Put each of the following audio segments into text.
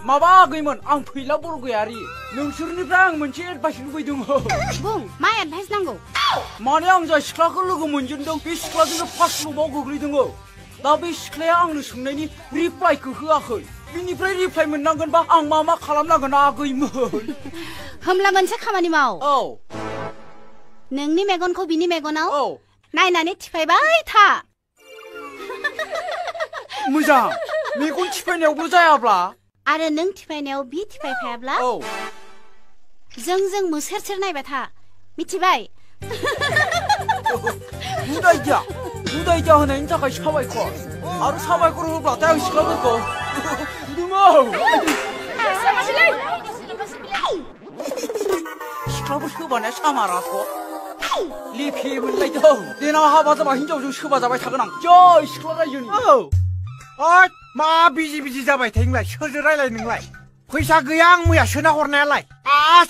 माबा आगैमोन आं फैला बरगयारि नोंसोरनिफ्राय आं मोनसे एडभाइस लुबैदों बुं मा एडभाइस नांगौ माने आं जाय सिख्लाखौ लोगो मोनजेनदों बे सिख्लाजोंनो फार्स्ट लभआव गोग्लैदों दा बे सिख्लाया आंनो सोंनायनि रिप्लाइखौ होआखै बिनिफ्राय रिप्लाइ मोननांगोनबा आं मा खालामनांगोन आगैमोन होमब्ला मोनसे खामानि माव औ नोंनि मेगनखौ बिनि मेगनाव औ नायनानै थिफायबाय था मोजां मेगन थिफायनायावबो जायाब्ला आरो नों थिफायनायाव बि थिफायफायाब्ला औ जों मोसेर सेर नायबाय था मिथिबाय गुड आइडिया होनायनि थाखाय साबायखर आरो साबायखर होब्लाथाय आं सिख्लाफोरखौ सिख्लाफोर सोबानाया सामाराथ' लेफे मोनलायदों देनां हाबा जाबा हिनजावजों सोबा जाबाय थागोन आं जय सिख्ला रायजोनि मा बिजि जाबाय थायो नोंलाय सोरजों रायलाय नोंलाय फैसा गैया आं मैया सोना हरनायालाय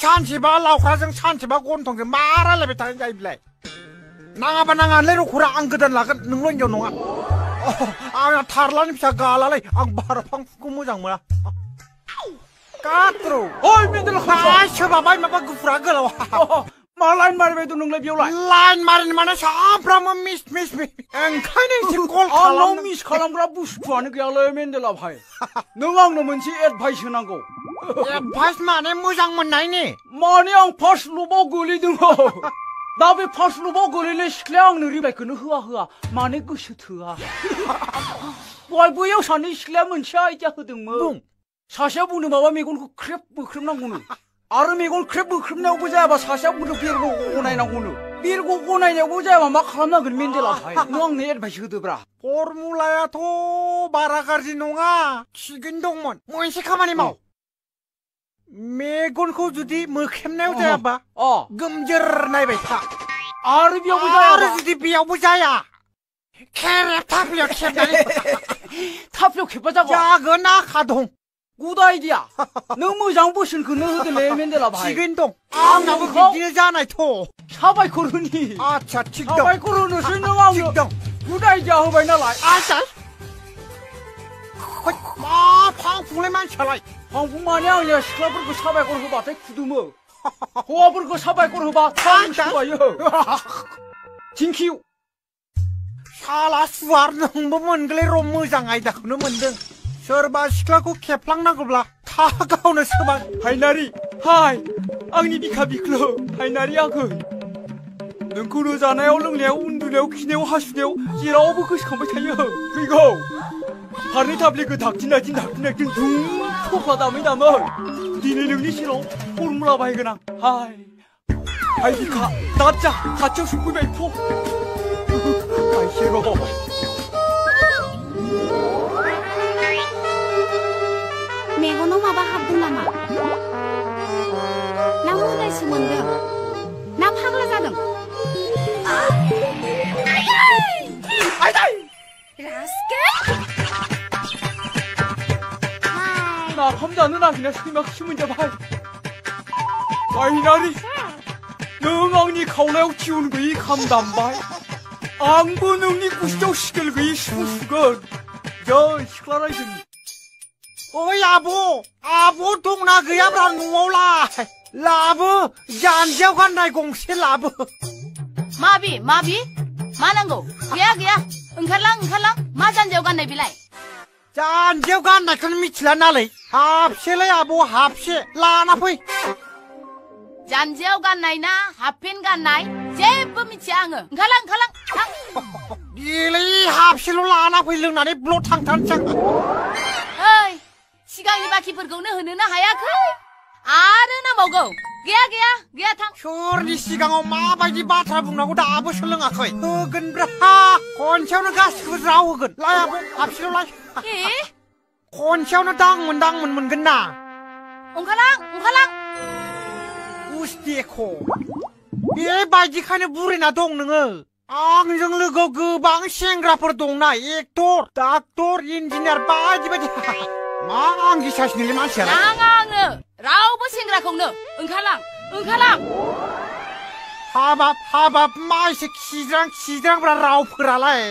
सानसेबा लावखाजों सानसेबा गन्थंजों मा रायलायबाय थानो जायो बिलाय नाङाबा नाङालै रखरा आं गोदान लागोन नोंल' हिनजाव नङा आंना थारलानि फिसा गालालै आं बारा फांफुखौ मोजां मोना काट्रौ ओइ मेन्देल सोबाबाय माबा गुफुरा गोलाव मा लाइन मारिबाय दं नोंलाय बेयावलाय लाइन मारिनो माने सामफ्रामबो मिस ओंखायनो एसे कल आंनाव मिस खालामग्रा बुस्थुआनो गैयालै मेन्देला भाइ नों आंनो मोनसे एडभाइस होनांगौ एडभाइस माने मोजां मोननायनि माने आं फार्स्ट लभआव गोलैदों दा बे फार्स्ट लभआव गोलैनाय सिख्लाया आंनो रिप्लाइखौनो होआ माने गोसो थोआ दहाय बैयाव सानै सिख्लाया मोनसे आइडिया होदोंमोन सासेया बुंदों माबा मेगनखौ ख्रेब बोख्रेबनांगौनो आरो मेगन ख्रेब बोख्रेबनायावबो जायाबा सासेया बुंदों बेरगौ गनायनांगौनो बेरगौ गनायनायावबो जायाबा मा खालामनांगोन मेन्देला भाइ नों आंनो एडभाइस होदोब्रा फर्मुलायाथ' बारा गाज्रि नङा थिगैनो दंमोन मोनसे खामानि माव मेगनखौ जुदि मोख्रेबनायाव जायाबा गोमजोर नायबाय था आरो बेयावबो जाया आरो जुदि बेयावबो जाया खेरेब थाफ्लियाव खेबनानै थाफ्लियाव खेबबा जागोन आखा दं गुड आइडिया नों मोजां बोसोनखौनो होदोंलै मेन्देला भाइ थिगैनो दं आंनाबो बिदिनो जानायथ' साबायखर होनि आच्छा थिग दं साबायखर होनोसै नों आंनो गुड आइडिया होबाय नालाय आच्छा मा फांफुंलाय मानसियालाय फांफुं माने आंनिया सिख्लाफोरखौ साबायखर होबाथाय खुदुमो हौवाफोरखौ साबायखर होबा थाबायो थेंक इउ साला सुवार नोंबो मोनगोलै र' मोजां आयदाखौनो मोनदों सोरबा सिख्लाखौ खेबफ्लांनांगौब्ला था गावनो सोबा हायनारि हाय आंनि बिखा बिख्लो हायनारि आगै नोंखौनो जानायाव लोंनायाव उन्दुनायाव खिनायाव हासुनायाव जेरावबो गोसोखांबाय थायो फैगौ फारनै थाब्लिखौ धाकथिं धुम थफ्ला दामै दिनै नोंनि सेराव फर्मुला बाहायगोन आं हाय बिखा दाद जा खाथियाव सफैबायथ' हायसे र' मेगनाव माबा हाबदों नामा ना मोदायसो मोनदों ना फाग्ला जादों नाफाम जानो नागिरना सैमाखौसो मोनजाबाय हायनारि नों आंनि खावलायाव टिउन गैयि खाम दामबाय आंबो नोंनि गुस्थियाव स्केल गैयि सिफुं सुगोन जय सिख्ला रायजोनि ओइ आब' दंना गैयाब्रा न'आवलाय लाबो जानजियाव गाननाय गंसे लाबो माबि मा नांगौ गैया ओंखारलां मा जानजियाव गाननाय बिलाय जानजियाव गाननायखौनो मिथिला नालाय हाबसेलै आब' हाबसे लाना फै जानजियाव गाननाय ना हाफपेन्ट गाननाय जेबो मिथिया आङो ओंखारलां बेलै हाबसेल' लाना फै लोंनानै ब्लड थांथारनोसै ओइ सिगांनि बाखिफोरखौनो होनोनो हायाखै आरो नांबावगौ गैया थां सोरनि सिगाङाव माबायदि बाथ्रा बुंनांगौ दाबो सोलोङाखै होगोनब्रा खनसेयावनो गासिखौबो ज्राव होगोन लाय आब' हाबसेल' लाय खनसेयावनो दांमोन मोनगोन ना ओंखारलां उस्तेख' बेबायदिखायनो बुरैना दं नोङो आंजों लोगोआव गोबां सेंग्राफोर दंना एक्टर डाक्टर इन्जिनियार बायदि मा आंगि सासिनोलै मानसियालाय नाङा आंनो रावबो सेंग्राखौनो ओंखारलां हाबाब मा एसे खिज्रांब्रा रावफोरालाय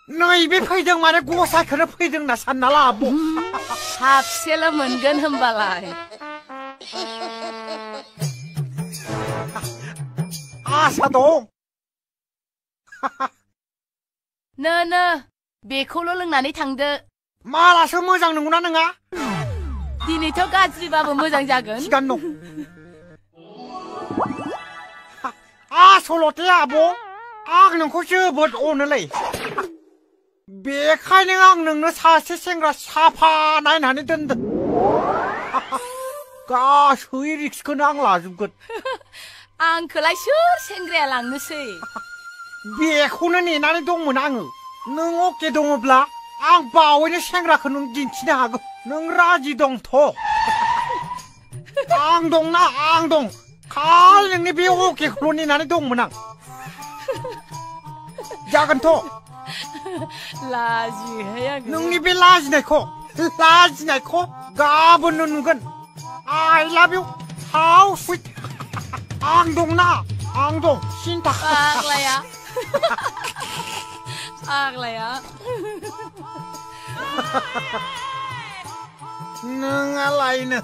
नैबे फैदों माने गसाइखौनो फैदों होनना सानना ला आब' हाबसेल' मोनगोन होमबालाय आसा दं नो बेखौल' लोंनानै थांदो मालासो मोजां नंगौना नङा दिनैथ' गाज्रिबाबो मोजां जागोन थिगानो दं आसलथे आब' आं नोंखौ जोबोद अनोलै बेखायनो आं नोंनो सासे सेंग्रा साफा नायनानै दोनदों गासै रिक्सखौनो आं लाजोबगोन आंखौलाय सोर सेंग्राया लांनोसै बेखौनो नेनानै दंमोन आङो नों अके दङब्ला आं बावैनो सेंग्राखौ नों दिन्थिनो हागौ नों राजि दंथ' आं दंना आं दं खालि नोंनि बे अकेखौल' नेनानै दंमोन आं जागोनथ' लाजिहाय आं नोंनि बे लाजिनायखौ गाबोननो नुगोन आइ लाभ इउ हाउ सुइट आं दंना आं दं सिन्था आग्लाया नोंआलायनो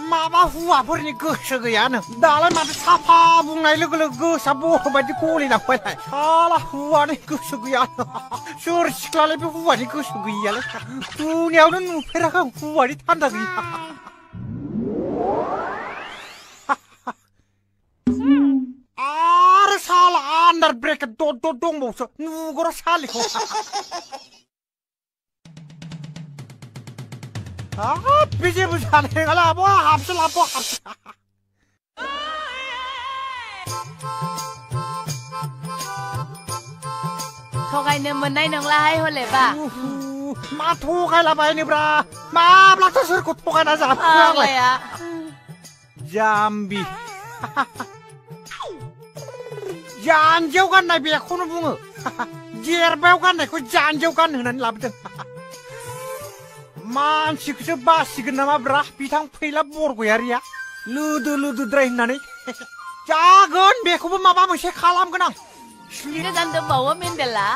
माबा हौवाफोरनि गोसो गैयानो दालाय माथो साफा बुंनाय लोगो लोगो गोसोआ बर' बायदि गलिलांबायलाय साला हौवानि गोसो गैयानो सोर सिख्लालाय बे हौवानि गोसो गैयालाय दुनियावनो नुफेराखै आं हौवानि थान्दा गैया आरो साला आन्दार ब्रेकेट दद दंबावसो नुगोर' सालिखौ हाब बे जेबो जानाय नङालै आब' हाबसो लाब' हाबसो थगायनो मोननाय नंलाहाय हलेबा मा थगायलाबायनोब्रा माब्लाथो सोरखौ थगायना जाफैयालाय जाम्बि जानजियाव गाननाय बेखौनो बुङो जेरबायाव गाननायखौ जानजियाव गानहोनानै लाबोदों मानसिखौसो बासिगोन नामा ब्रा बिथां फैला बरगयारिया लोदोद्राय होननानै जागोन बेखौबो माबा मोनसे खालामगोन आं गोजान दंबावो मेन्देला